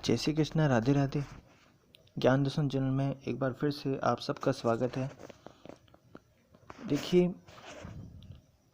जय श्री कृष्ण, राधे राधे। ज्ञान दर्शन चैनल में एक बार फिर से आप सबका स्वागत है। देखिए,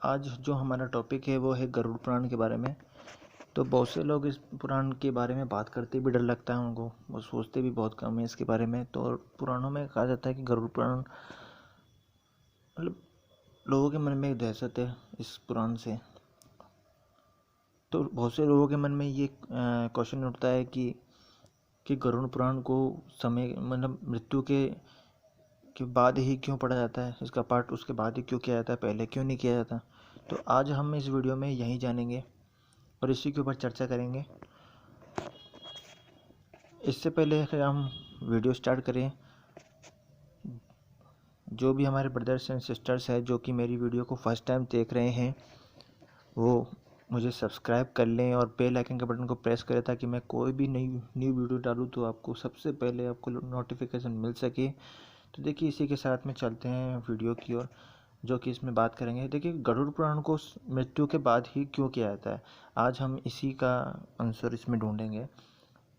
आज जो हमारा टॉपिक है वो है गरुड़ पुराण के बारे में। तो बहुत से लोग इस पुराण के बारे में बात करते भी डर लगता है उनको, वो सोचते भी बहुत कम है इसके बारे में। तो पुराणों में कहा जाता है कि गरुड़ पुराण मतलब लोगों के मन में एक दहशत है इस पुराण से। तो बहुत से लोगों के मन में ये क्वेश्चन उठता है कि गरुड़ पुराण को समय मतलब मृत्यु के बाद ही क्यों पढ़ा जाता है, इसका पाठ उसके बाद ही क्यों किया जाता है, पहले क्यों नहीं किया जाता। तो आज हम इस वीडियो में यही जानेंगे और इसी के ऊपर चर्चा करेंगे। इससे पहले अगर हम वीडियो स्टार्ट करें, जो भी हमारे ब्रदर्स एंड सिस्टर्स हैं जो कि मेरी वीडियो को फर्स्ट टाइम देख रहे हैं, वो मुझे सब्सक्राइब कर लें और बेल आइकन के बटन को प्रेस करें ताकि मैं कोई भी नई वीडियो डालूँ तो आपको सबसे पहले आपको नोटिफिकेशन मिल सके। तो देखिए, इसी के साथ में चलते हैं वीडियो की ओर, जो कि इसमें बात करेंगे। देखिए, गरुड़ पुराण को मृत्यु के बाद ही क्यों किया जाता है, आज हम इसी का आंसर इसमें ढूंढेंगे।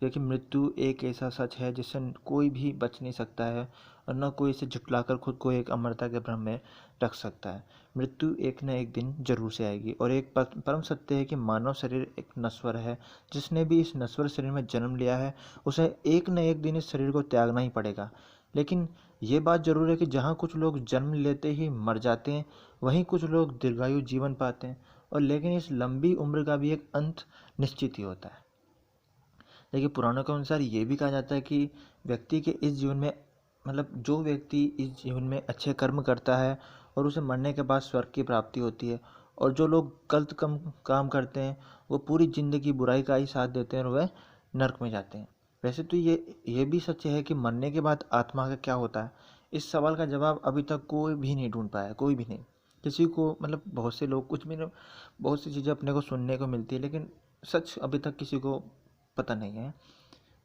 देखिए, मृत्यु एक ऐसा सच है जिससे कोई भी बच नहीं सकता है और न कोई इसे झुठलाकर खुद को एक अमरता के भ्रम में रख सकता है। मृत्यु एक न एक दिन जरूर से आएगी और एक परम सत्य है कि मानव शरीर एक नश्वर है। जिसने भी इस नश्वर शरीर में जन्म लिया है उसे एक न एक दिन इस शरीर को त्यागना ही पड़ेगा। लेकिन ये बात जरूर है कि जहाँ कुछ लोग जन्म लेते ही मर जाते हैं, वहीं कुछ लोग दीर्घायु जीवन पाते हैं। और लेकिन इस लंबी उम्र का भी एक अंत निश्चित ही होता है। देखिए, पुराणों के अनुसार ये भी कहा जाता है कि व्यक्ति के इस जीवन में मतलब जो व्यक्ति इस जीवन में अच्छे कर्म करता है और उसे मरने के बाद स्वर्ग की प्राप्ति होती है, और जो लोग गलत काम करते हैं वो पूरी जिंदगी बुराई का ही साथ देते हैं और वह नरक में जाते हैं। वैसे तो ये भी सच है कि मरने के बाद आत्मा का क्या होता है। इस सवाल का जवाब अभी तक कोई भी नहीं ढूंढ पाया, कोई भी नहीं। किसी को मतलब बहुत से लोग कुछ भी नहीं, बहुत सी चीज़ें अपने को सुनने को मिलती है लेकिन सच अभी तक किसी को पता नहीं है।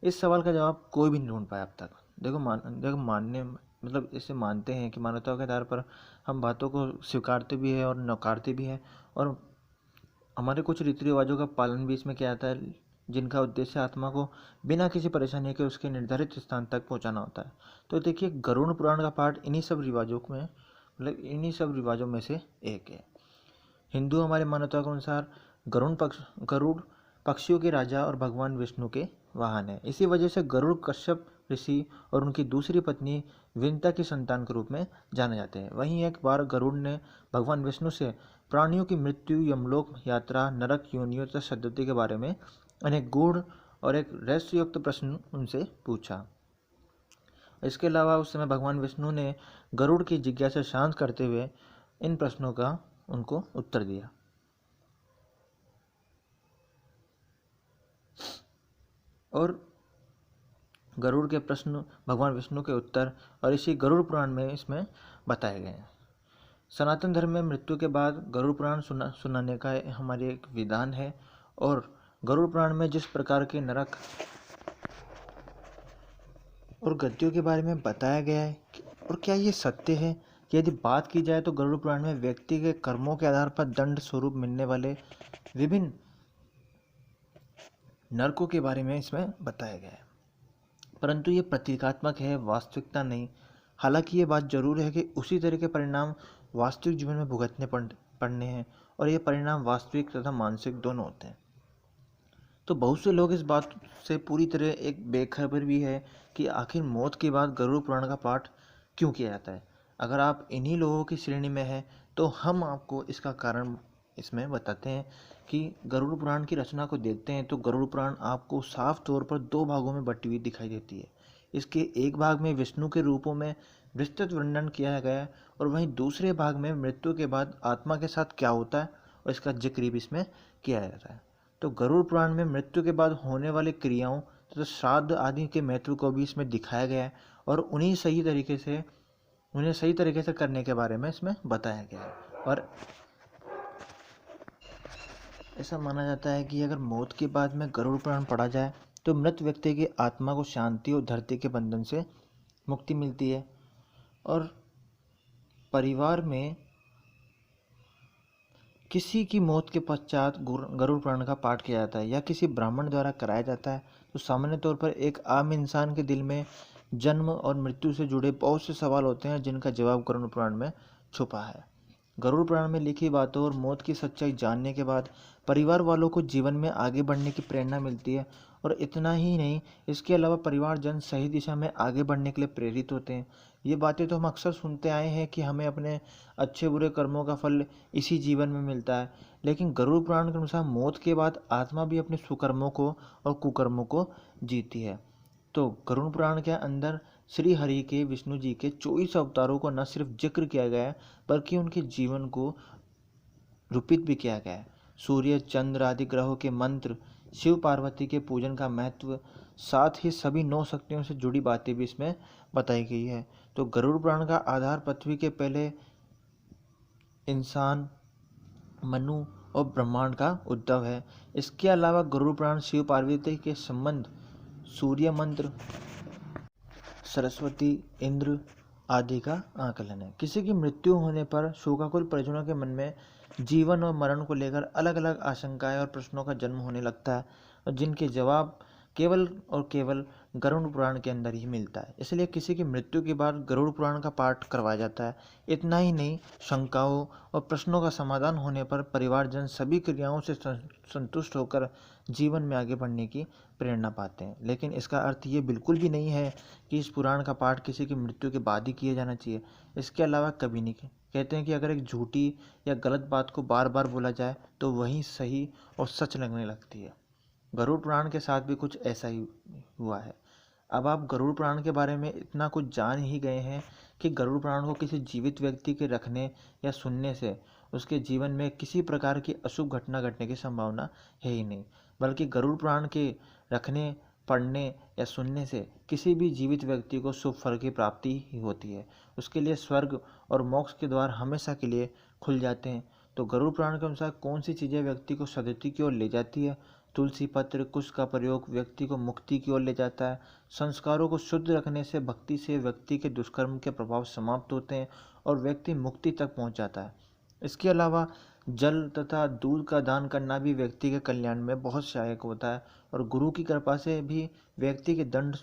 इस सवाल का जवाब कोई भी नहीं ढूंढ पाया अब तक। देखो मानने मतलब इसे मानते हैं कि मान्यताओं के आधार पर हम बातों को स्वीकारते भी है और नकारते भी है, और हमारे कुछ रीति रिवाजों का पालन भी इसमें किया जाता है, जिनका उद्देश्य आत्मा को बिना किसी परेशानी के उसके निर्धारित स्थान तक पहुंचाना होता है। तो देखिए, गरुड़ पुराण का पाठ इन्हीं सब रिवाजों में से एक है। हिंदू हमारे मान्यताओं के अनुसार गरुड़ पक्षियों के राजा और भगवान विष्णु के वाहन है। इसी वजह से गरुड़ कश्यप ऋषि और उनकी दूसरी पत्नी विंता की संतान के रूप में जाने जाते हैं। वहीं एक बार गरुड़ ने भगवान विष्णु से प्राणियों की मृत्यु, यमलोक यात्रा, नरक योनियों तथा सद्गति के बारे में अनेक गूढ़ और एक रहस्ययुक्त प्रश्न उनसे पूछा। इसके अलावा उस समय भगवान विष्णु ने गरुड़ की जिज्ञासा शांत करते हुए इन प्रश्नों का उनको उत्तर दिया। और गरुड़ के प्रश्न, भगवान विष्णु के उत्तर और इसी गरुड़ पुराण में इसमें बताए गए हैं। सनातन धर्म में मृत्यु के बाद गरुड़ पुराण सुनाने का हमारे एक विधान है, और गरुड़ पुराण में जिस प्रकार के नरक और गद्दियों के बारे में बताया गया है, और क्या ये सत्य है कि यदि बात की जाए तो गरुड़ पुराण में व्यक्ति के कर्मों के आधार पर दंड स्वरूप मिलने वाले विभिन्न नरकों के बारे में इसमें बताया गया है। परंतु ये प्रतीकात्मक है, वास्तविकता नहीं। हालांकि ये बात जरूर है कि उसी तरह के परिणाम वास्तविक जीवन में भुगतने पड़ने हैं, और ये परिणाम वास्तविक तथा मानसिक दोनों होते हैं। तो बहुत से लोग इस बात से पूरी तरह एक बेखबर भी है कि आखिर मौत के बाद गरुड़ पुराण का पाठ क्यों किया जाता है। अगर आप इन्हीं लोगों की श्रेणी में हैं तो हम आपको इसका कारण इसमें बताते हैं कि गरुड़ पुराण की रचना को देखते हैं तो गरुड़ पुराण आपको साफ तौर पर दो भागों में बटी हुई दिखाई देती है। इसके एक भाग में विष्णु के रूपों में विस्तृत वर्णन किया गया है, और वहीं दूसरे भाग में मृत्यु के बाद आत्मा के साथ क्या होता है और इसका जिक्र भी इसमें किया जाता है। तो गरुड़ पुराण में मृत्यु के बाद होने वाली क्रियाओं तथा श्राद्ध आदि के महत्व को भी इसमें दिखाया गया है, और उन्हें सही तरीके से करने के बारे में इसमें बताया गया है। और ऐसा माना जाता है कि अगर मौत के बाद में गरुड़ पुराण पढ़ा जाए तो मृत व्यक्ति की आत्मा को शांति और धरती के बंधन से मुक्ति मिलती है, और परिवार में किसी की मौत के पश्चात गरुड़ पुराण का पाठ किया जाता है या किसी ब्राह्मण द्वारा कराया जाता है तो सामान्य तौर पर एक आम इंसान के दिल में जन्म और मृत्यु से जुड़े बहुत से सवाल होते हैं जिनका जवाब गरुड़ पुराण में छुपा है। गरुड़ पुराण में लिखी बातों और मौत की सच्चाई जानने के बाद परिवार वालों को जीवन में आगे बढ़ने की प्रेरणा मिलती है। और इतना ही नहीं, इसके अलावा परिवारजन सही दिशा में आगे बढ़ने के लिए प्रेरित होते हैं। ये बातें तो हम अक्सर सुनते आए हैं कि हमें अपने अच्छे बुरे कर्मों का फल इसी जीवन में मिलता है, लेकिन गरुड़ पुराण के अनुसार मौत के बाद आत्मा भी अपने सुकर्मों को और कुकर्मों को जीती है। तो गरुड़ पुराण के अंदर श्री हरि के, विष्णु जी के 24 अवतारों को न सिर्फ जिक्र किया गया है बल्कि उनके जीवन को रूपित भी किया गया है। सूर्य चंद्र आदि ग्रहों के मंत्र, शिव पार्वती के पूजन का महत्व, साथ ही सभी 9 शक्तियों से जुड़ी बातें भी इसमें बताई गई है। तो गरुड़ पुराण का आधार पृथ्वी के पहले इंसान, मनु और ब्रह्मांड का उद्भव है। इसके अलावा गरुड़ पुराण शिव पार्वती के संबंध, सूर्य मंत्र, सरस्वती, इंद्र आदि का आकलन है। किसी की मृत्यु होने पर शोकाकुल परिजनों के मन में जीवन और मरण को लेकर अलग अलग आशंकाएं और प्रश्नों का जन्म होने लगता है, और जिनके जवाब केवल और केवल गरुड़ पुराण के अंदर ही मिलता है। इसलिए किसी की मृत्यु के बाद गरुड़ पुराण का पाठ करवाया जाता है। इतना ही नहीं, शंकाओं और प्रश्नों का समाधान होने पर परिवारजन सभी क्रियाओं से संतुष्ट होकर जीवन में आगे बढ़ने की प्रेरणा पाते हैं। लेकिन इसका अर्थ ये बिल्कुल भी नहीं है कि इस पुराण का पाठ किसी की मृत्यु के बाद ही किया जाना चाहिए। इसके अलावा कभी नहीं कहते हैं कि अगर एक झूठी या गलत बात को बार बार बोला जाए तो वही सही और सच लगने लगती है। गरुड़ पुराण के साथ भी कुछ ऐसा ही हुआ है। अब आप गरुड़ पुराण के बारे में इतना कुछ जान ही गए हैं कि गरुड़ पुराण को किसी जीवित व्यक्ति के रखने या सुनने से उसके जीवन में किसी प्रकार की अशुभ घटना घटने की संभावना है ही नहीं, बल्कि गरुड़ पुराण के रखने, पढ़ने या सुनने से किसी भी जीवित व्यक्ति को शुभ फल की प्राप्ति ही होती है। उसके लिए स्वर्ग और मोक्ष के द्वार हमेशा के लिए खुल जाते हैं। तो गरुड़ पुराण के अनुसार कौन सी चीज़ें व्यक्ति को सदगति की ओर ले जाती है? तुलसी पत्र, कुश का प्रयोग व्यक्ति को मुक्ति की ओर ले जाता है। संस्कारों को शुद्ध रखने से, भक्ति से व्यक्ति के दुष्कर्म के प्रभाव समाप्त होते हैं और व्यक्ति मुक्ति तक पहुंच जाता है। इसके अलावा जल तथा दूध का दान करना भी व्यक्ति के कल्याण में बहुत सहायक होता है, और गुरु की कृपा से भी व्यक्ति के दंड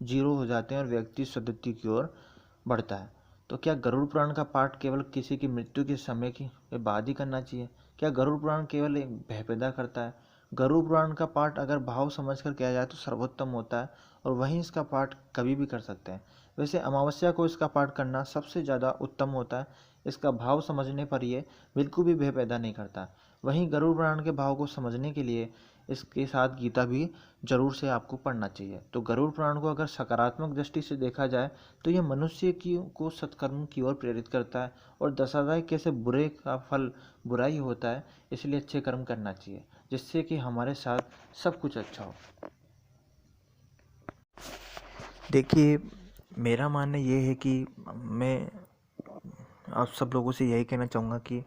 0 हो जाते हैं और व्यक्ति सद्गति की ओर बढ़ता है। तो क्या गरुड़ पुराण का पाठ केवल किसी की मृत्यु के समय के बाद ही करना चाहिए? क्या गरुड़ पुराण केवल एक भय पैदा करता है? गरुड़ पुराण का पाठ अगर भाव समझकर किया जाए तो सर्वोत्तम होता है, और वहीं इसका पाठ कभी भी कर सकते हैं। वैसे अमावस्या को इसका पाठ करना सबसे ज़्यादा उत्तम होता है। इसका भाव समझने पर ये बिल्कुल भी भय पैदा नहीं करता। वहीं गरुड़ पुराण के भाव को समझने के लिए इसके साथ गीता भी जरूर से आपको पढ़ना चाहिए। तो गरुड़ पुराण को अगर सकारात्मक दृष्टि से देखा जाए तो यह मनुष्य की को सत्कर्म की ओर प्रेरित करता है, और दशाध्याय कैसे बुरे का फल बुरा ही होता है, इसलिए अच्छे कर्म करना चाहिए जिससे कि हमारे साथ सब कुछ अच्छा हो। देखिए, मेरा मानना ये है कि मैं आप सब लोगों से यही कहना चाहूँगा कि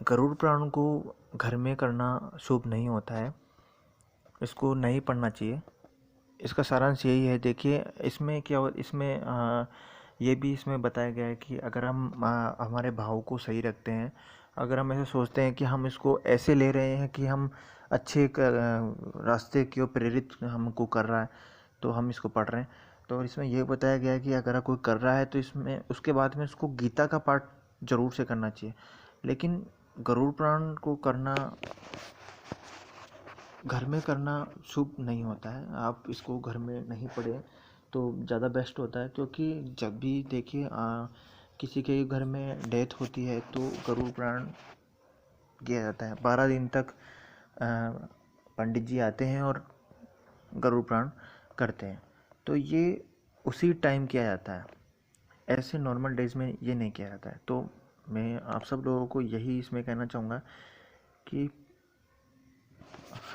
गरुड़ पुराण को घर में करना शुभ नहीं होता है, इसको नहीं पढ़ना चाहिए। इसका सारांश यही है। देखिए, इसमें क्या इसमें ये भी इसमें बताया गया है कि अगर हम हमारे भाव को सही रखते हैं, अगर हम ऐसे सोचते हैं कि हम इसको ऐसे ले रहे हैं कि हम अच्छे रास्ते की ओर प्रेरित हमको कर रहा है, तो हम इसको पढ़ रहे हैं। तो इसमें ये बताया गया है कि अगर कोई कर रहा है तो इसमें उसके बाद में उसको गीता का पाठ जरूर से करना चाहिए। लेकिन गरुड़ पुराण को करना, घर में करना शुभ नहीं होता है। आप इसको घर में नहीं पढ़ें तो ज़्यादा बेस्ट होता है, क्योंकि जब भी देखिए किसी के घर में डेथ होती है तो गरुड़ पुराण किया जाता है। 12 दिन तक पंडित जी आते हैं और गरुड़ पुराण करते हैं। तो ये उसी टाइम किया जाता है, ऐसे नॉर्मल डेज में ये नहीं किया जाता है। तो मैं आप सब लोगों को यही इसमें कहना चाहूँगा कि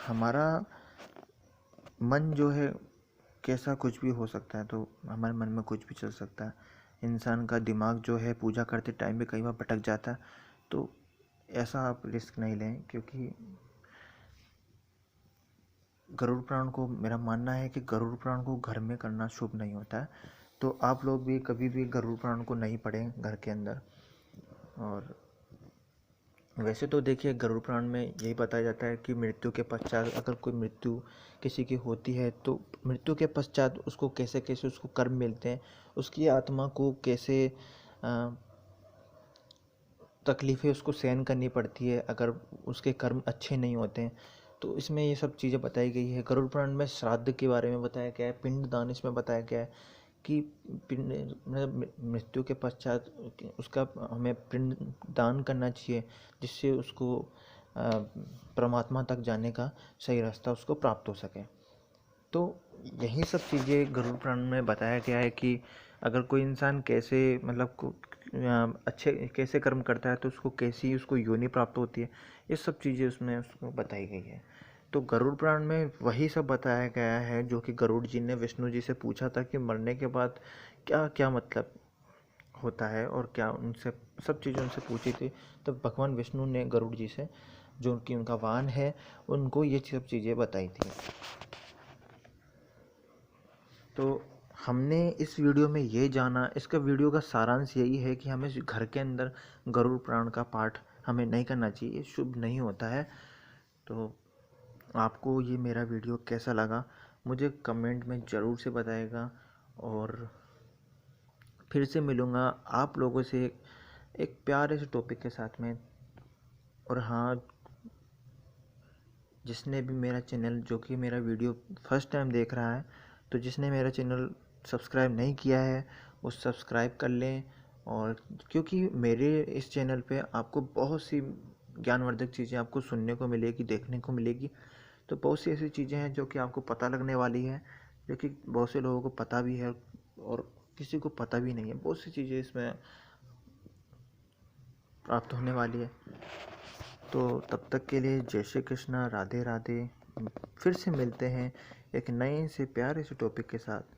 हमारा मन जो है कैसा कुछ भी हो सकता है, तो हमारे मन में कुछ भी चल सकता है। इंसान का दिमाग जो है पूजा करते टाइम भी कई बार भटक जाता है। तो ऐसा आप रिस्क नहीं लें, क्योंकि गरुड़ पुराण को, मेरा मानना है कि गरुड़ पुराण को घर में करना शुभ नहीं होता है। तो आप लोग भी कभी भी गरुड़ पुराण को नहीं पढ़ें घर के अंदर। और वैसे तो देखिए गरुड़ पुराण में यही बताया जाता है कि मृत्यु के पश्चात अगर कोई मृत्यु किसी की होती है तो मृत्यु के पश्चात उसको कैसे कैसे उसको कर्म मिलते हैं, उसकी आत्मा को कैसे तकलीफ़ें उसको सहन करनी पड़ती है अगर उसके कर्म अच्छे नहीं होते हैं। तो इसमें ये सब चीज़ें बताई गई है। गरुड़ पुराण में श्राद्ध के बारे में बताया गया है, पिंड दान इसमें बताया गया है कि पिंड मतलब मृत्यु के पश्चात उसका हमें पिंड दान करना चाहिए, जिससे उसको परमात्मा तक जाने का सही रास्ता उसको प्राप्त हो सके। तो यही सब चीज़ें गरुड़ पुराण में बताया गया है कि अगर कोई इंसान कैसे मतलब अच्छे कैसे कर्म करता है तो उसको कैसी उसको योनि प्राप्त होती है, ये सब चीज़ें उसमें उसको बताई गई है। तो गरुड़ पुराण में वही सब बताया गया है जो कि गरुड़ जी ने विष्णु जी से पूछा था कि मरने के बाद क्या क्या मतलब होता है और क्या, उनसे सब चीज़ें उनसे पूछी थी। तो भगवान विष्णु ने गरुड़ जी से, जो कि उनका वाहन है, उनको ये सब चीज़ें बताई थी। तो हमने इस वीडियो में ये जाना, इसका वीडियो का सारांश यही है कि हमें घर के अंदर गरुड़ पुराण का पाठ हमें नहीं करना चाहिए, शुभ नहीं होता है। तो आपको ये मेरा वीडियो कैसा लगा मुझे कमेंट में ज़रूर से बताएगा, और फिर से मिलूँगा आप लोगों से एक प्यारे से टॉपिक के साथ में। और हाँ, जिसने भी मेरा चैनल, जो कि मेरा वीडियो फर्स्ट टाइम देख रहा है, तो जिसने मेरा चैनल सब्सक्राइब नहीं किया है वो सब्सक्राइब कर लें। और क्योंकि मेरे इस चैनल पे आपको बहुत सी ज्ञानवर्धक चीज़ें आपको सुनने को मिलेगी, देखने को मिलेगी। तो बहुत सी ऐसी चीज़ें हैं जो कि आपको पता लगने वाली है, जो कि बहुत से लोगों को पता भी है और किसी को पता भी नहीं है। बहुत सी चीज़ें इसमें प्राप्त होने वाली है। तो तब तक के लिए जय श्री कृष्णा, राधे राधे। फिर से मिलते हैं एक नए से प्यारे से टॉपिक के साथ।